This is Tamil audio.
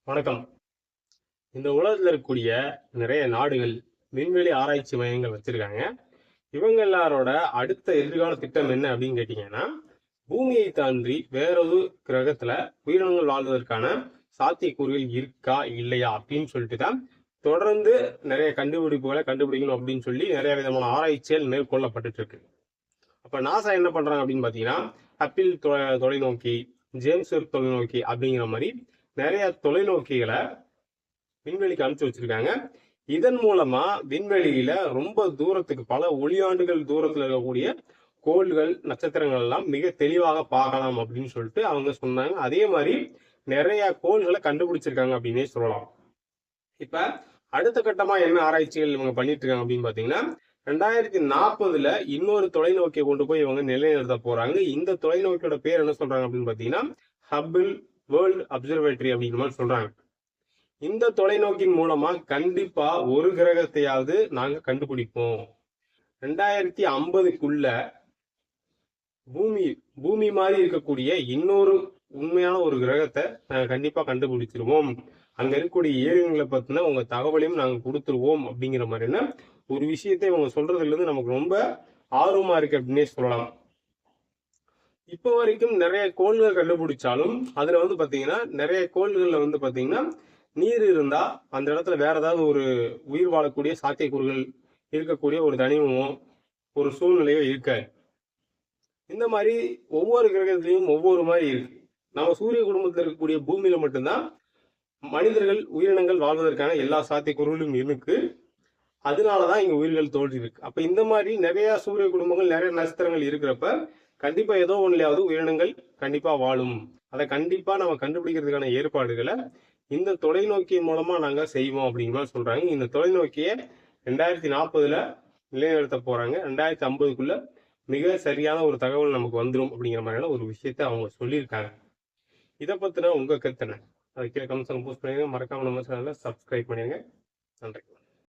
வணக்கம். இந்த உலகத்துல இருக்கக்கூடிய நிறைய நாடுகள் விண்வெளி ஆராய்ச்சி மையங்கள் வச்சிருக்காங்க. இவங்க எல்லாரோட அடுத்த எதிர்கால திட்டம் என்ன அப்படின்னு கேட்டீங்கன்னா, பூமியை தாண்டி வேறொரு கிரகத்துல உயிரினங்கள் வாழ்வதற்கான சாத்தியக்கூறுகள் இருக்கா இல்லையா அப்படின்னு சொல்லிட்டு தான் தொடர்ந்து நிறைய கண்டுபிடிப்புகளை கண்டுபிடிக்கணும் அப்படின்னு சொல்லி நிறைய விதமான ஆராய்ச்சிகள் மேற்கொள்ளப்பட்டு இருக்கு. அப்ப நாசா என்ன பண்றாங்க அப்படின்னு பாத்தீங்கன்னா, ஹப்பிள் தொலைநோக்கி, ஜேம்ஸ் வெப் தொலைநோக்கி அப்படிங்கிற மாதிரி நிறைய தொலைநோக்கிகளை விண்வெளிக்கு அனுப்பிச்சு வச்சிருக்காங்க. இதன் மூலமா விண்வெளியில ரொம்ப தூரத்துக்கு பல ஒளியாண்டுகள் தூரத்துல இருக்கக்கூடிய கோள்கள், நட்சத்திரங்கள் எல்லாம் மிக தெளிவாக பார்க்கலாம் அப்படின்னு சொல்லிட்டு அவங்க சொன்னாங்க. அதே மாதிரி நிறைய கோள்களை கண்டுபிடிச்சிருக்காங்க அப்படின்னே சொல்லலாம். இப்ப அடுத்த கட்டமா என்ன ஆராய்ச்சிகள் இவங்க பண்ணிட்டு இருக்காங்க அப்படின்னு பாத்தீங்கன்னா, 2040 இன்னொரு தொலைநோக்கியை கொண்டு போய் இவங்க நிலைநிறுத்த போறாங்க. இந்த தொலைநோக்கியோட பேர் என்ன சொல்றாங்க அப்படின்னு பாத்தீங்கன்னா, ஹப்பிள் வேர்ல்ட் அப்சர்வேட்டரி அப்படிங்கிற மாதிரி சொல்றாங்க. இந்த தொலைநோக்கின் மூலமா கண்டிப்பா ஒரு கிரகத்தையாவது நாங்க கண்டுபிடிப்போம். 2050க்குள்ள பூமி மாதிரி இருக்கக்கூடிய இன்னொரு உண்மையான ஒரு கிரகத்தை நாங்க கண்டிப்பா கண்டுபிடிச்சிருவோம். அங்க இருக்கக்கூடிய ஏரிகளை பத்தின உங்க தகவலையும் நாங்க கொடுத்துருவோம் அப்படிங்கிற மாதிரியான ஒரு விஷயத்தை இவங்க சொல்றதுல இருந்து நமக்கு ரொம்ப ஆர்வமா இருக்கு அப்படின்னே சொல்லலாம். இப்போ வரைக்கும் நிறைய கோள்கள் கண்டுபிடிச்சாலும் அதுல பாத்தீங்கன்னா நிறைய கோள்கள்ல பாத்தீங்கன்னா நீர் இருந்தா அந்த இடத்துல வேற ஏதாவது ஒரு உயிர் வாழக்கூடிய சாத்தியக்கூறுகள் இருக்கக்கூடிய ஒரு தனிமமோ ஒரு சூழ்நிலையோ இருக்காது. இந்த மாதிரி ஒவ்வொரு கிரகத்திலையும் ஒவ்வொரு மாதிரி இருக்கு. நம்ம சூரிய குடும்பத்தில் இருக்கக்கூடிய பூமியில மட்டும்தான் மனிதர்கள் உயிரினங்கள் வாழ்வதற்கான எல்லா சாத்தியக்கூறுகளும் இருக்கு. அதனாலதான் இங்க உயிர்கள் தோன்றி இருக்கு. அப்ப இந்த மாதிரி நிறைய சூரிய குடும்பங்கள், நிறைய நட்சத்திரங்கள் இருக்கிறப்ப கண்டிப்பா ஏதோ ஒன்றுலயாவது உயிரினங்கள் கண்டிப்பா வாழும். அதை கண்டிப்பா நம்ம கண்டுபிடிக்கிறதுக்கான ஏற்பாடுகளை இந்த தொலைநோக்கியின் மூலமா நாங்க செய்வோம் அப்படிங்கிற மாதிரி சொல்றாங்க. இந்த தொலைநோக்கியை 2040 நிலைநிறுத்த போறாங்க. 2050க்குள்ள மிக சரியான ஒரு தகவல் நமக்கு வந்துடும் அப்படிங்கிற மாதிரியான ஒரு விஷயத்த அவங்க சொல்லியிருக்காங்க. இதை பத்தின உங்க கருத்து என்ன? அதை கீழே கமெண்ட்ஸ் போஸ்ட் பண்ணிடுங்க. மறக்காம நம்ம சேனலை சப்ஸ்கிரைப் பண்ணிடுங்க. நன்றி.